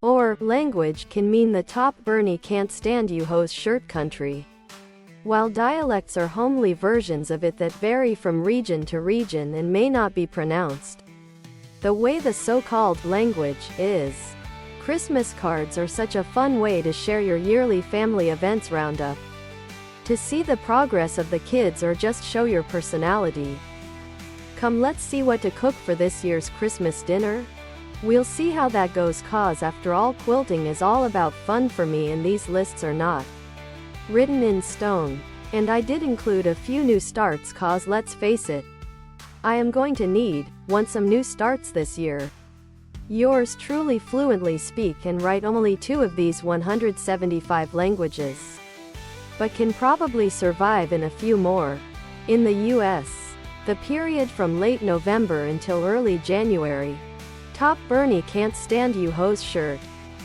or language can mean the top Bernie can't stand you hoes shirt country. While dialects are homely versions of it that vary from region to region and may not be pronounced the way the so-called language is. Christmas cards are such a fun way to share your yearly family events roundup, to see the progress of the kids or just show your personality. Come, let's see what to cook for this year's Christmas dinner. We'll see how that goes, cause after all, quilting is all about fun for me and these lists are not written in stone. And I did include a few new starts cause let's face it, I am going to want some new starts this year. Yours truly fluently speak and write only 2 of these 175 languages, but can probably survive in a few more. In the US, the period from late November until early January, top Bernie can't stand you hoes shirt,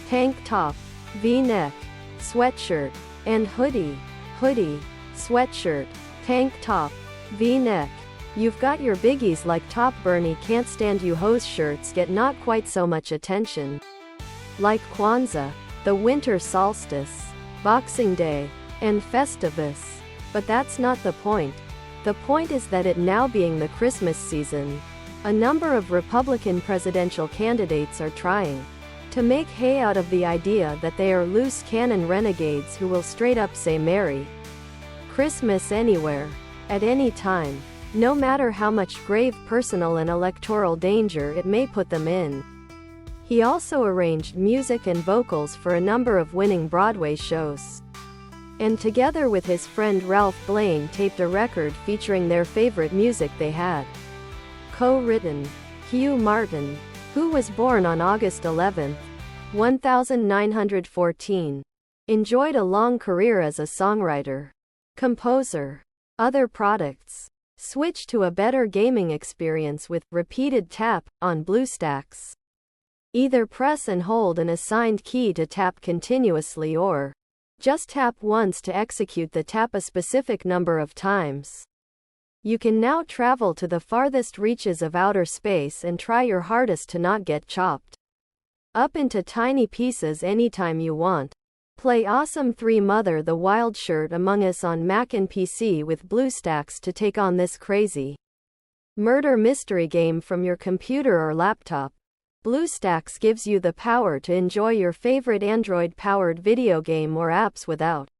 tank top, V-neck, sweatshirt, and hoodie, sweatshirt, tank top, V-neck. You've got your biggies like top Bernie can't stand you hoes shirts get not quite so much attention, like Kwanzaa, the winter solstice, Boxing Day, and Festivus. But that's not the point. The point is that it now being the Christmas season, a number of Republican presidential candidates are trying to make hay out of the idea that they are loose cannon renegades who will straight up say Merry Christmas anywhere, at any time, no matter how much grave personal and electoral danger it may put them in. He also arranged music and vocals for a number of winning Broadway shows, and together with his friend Ralph Blaine taped a record featuring their favorite music they had co-written. Hugh Martin, who was born on August 11, 1914, enjoyed a long career as a songwriter, composer. Other products switched to a better gaming experience with repeated tap on BlueStacks. Either press and hold an assigned key to tap continuously or just tap once to execute the tap a specific number of times. You can now travel to the farthest reaches of outer space and try your hardest to not get chopped up into tiny pieces anytime you want. Play Awesome 3 Mother the Wild Shirt Among Us on Mac and PC with BlueStacks to take on this crazy murder mystery game from your computer or laptop. BlueStacks gives you the power to enjoy your favorite Android-powered video game or apps without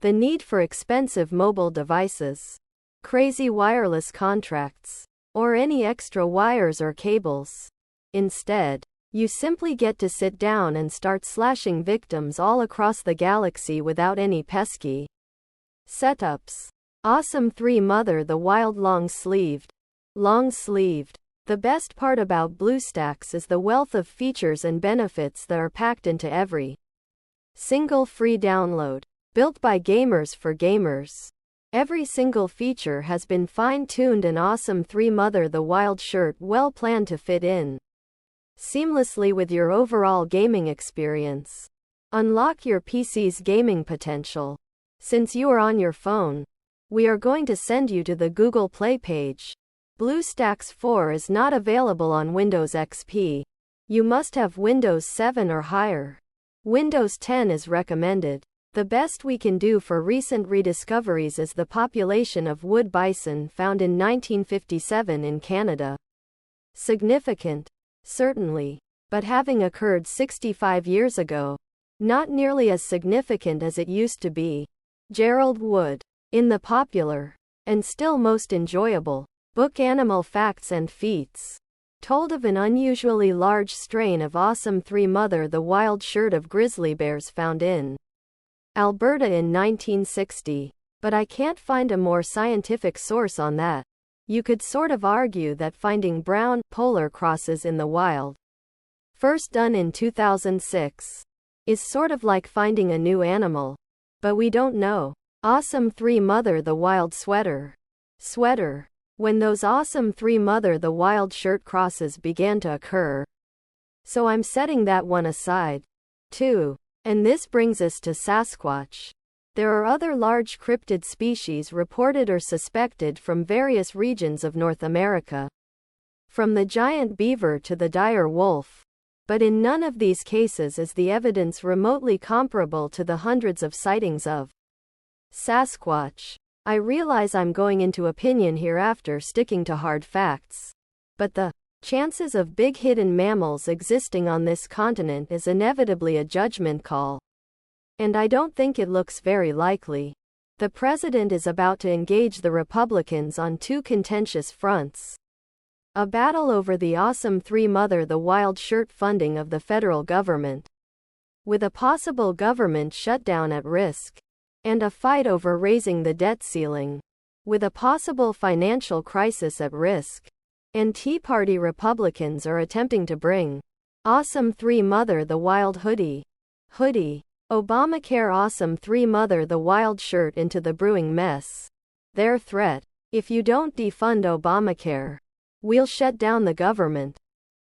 the need for expensive mobile devices, crazy wireless contracts, or any extra wires or cables. Instead, you simply get to sit down and start slashing victims all across the galaxy without any pesky setups. Awesome 3 Mother the Wild Long-Sleeved. The best part about BlueStacks is the wealth of features and benefits that are packed into every single free download. Built by gamers for gamers, every single feature has been fine-tuned and Awesome 3 Mother the Wild Shirt well planned to fit in seamlessly with your overall gaming experience. Unlock your PC's gaming potential. Since you are on your phone, we are going to send you to the Google Play page. BlueStacks 4 is not available on Windows XP. You must have Windows 7 or higher. Windows 10 is recommended. The best we can do for recent rediscoveries is the population of wood bison found in 1957 in Canada. Significant, certainly, but having occurred 65 years ago, not nearly as significant as it used to be. Gerald Wood. In the popular, and still most enjoyable, book Animal Facts and Feats, told of an unusually large strain of Awesome 3 Mother the Wild Shirt of grizzly bears found in Alberta in 1960, but I can't find a more scientific source on that. You could sort of argue that finding brown polar crosses in the wild, first done in 2006, is sort of like finding a new animal, but we don't know. Awesome 3 Mother the Wild Sweater. When those Awesome 3 Mother the Wild Shirt crosses began to occur. So I'm setting that one aside, too. And this brings us to Sasquatch. There are other large cryptid species reported or suspected from various regions of North America, from the giant beaver to the dire wolf. But in none of these cases is the evidence remotely comparable to the hundreds of sightings of Sasquatch. I realize I'm going into opinion here after sticking to hard facts. But the chances of big hidden mammals existing on this continent is inevitably a judgment call. And I don't think it looks very likely. The president is about to engage the Republicans on two contentious fronts. A battle over the Awesome 3 Mother the Wild shirt funding of the federal government, with a possible government shutdown at risk, and a fight over raising the debt ceiling, with a possible financial crisis at risk. And Tea Party Republicans are attempting to bring Awesome 3 Mother the Wild hoodie, Obamacare Awesome 3 Mother the Wild shirt into the brewing mess. Their threat: if you don't defund Obamacare, we'll shut down the government.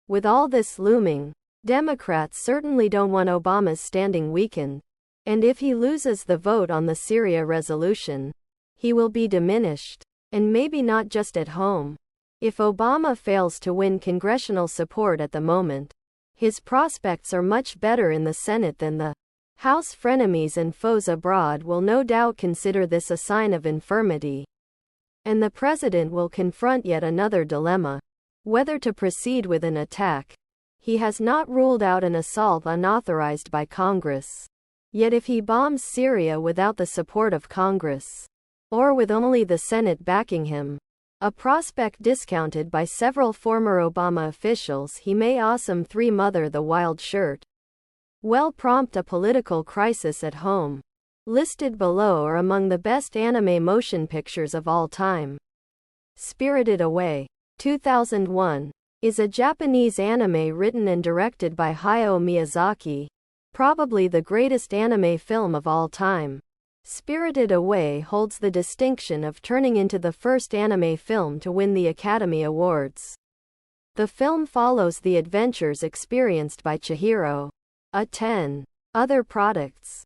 With all this looming, Democrats certainly don't want Obama's standing weakened. And if he loses the vote on the Syria resolution, he will be diminished. And maybe not just at home. If Obama fails to win congressional support at the moment, his prospects are much better in the Senate than the House. Frenemies and foes abroad will no doubt consider this a sign of infirmity. And the president will confront yet another dilemma: whether to proceed with an attack. He has not ruled out an assault unauthorized by Congress. Yet if he bombs Syria without the support of Congress, or with only the Senate backing him, a prospect discounted by several former Obama officials, he may Awesome 3 Mother the Wild shirt well prompt a political crisis at home. Listed below are among the best anime motion pictures of all time. Spirited Away, 2001, is a Japanese anime written and directed by Hayao Miyazaki, probably the greatest anime film of all time. Spirited Away holds the distinction of turning into the first anime film to win the Academy Awards. The film follows the adventures experienced by Chihiro. Other products.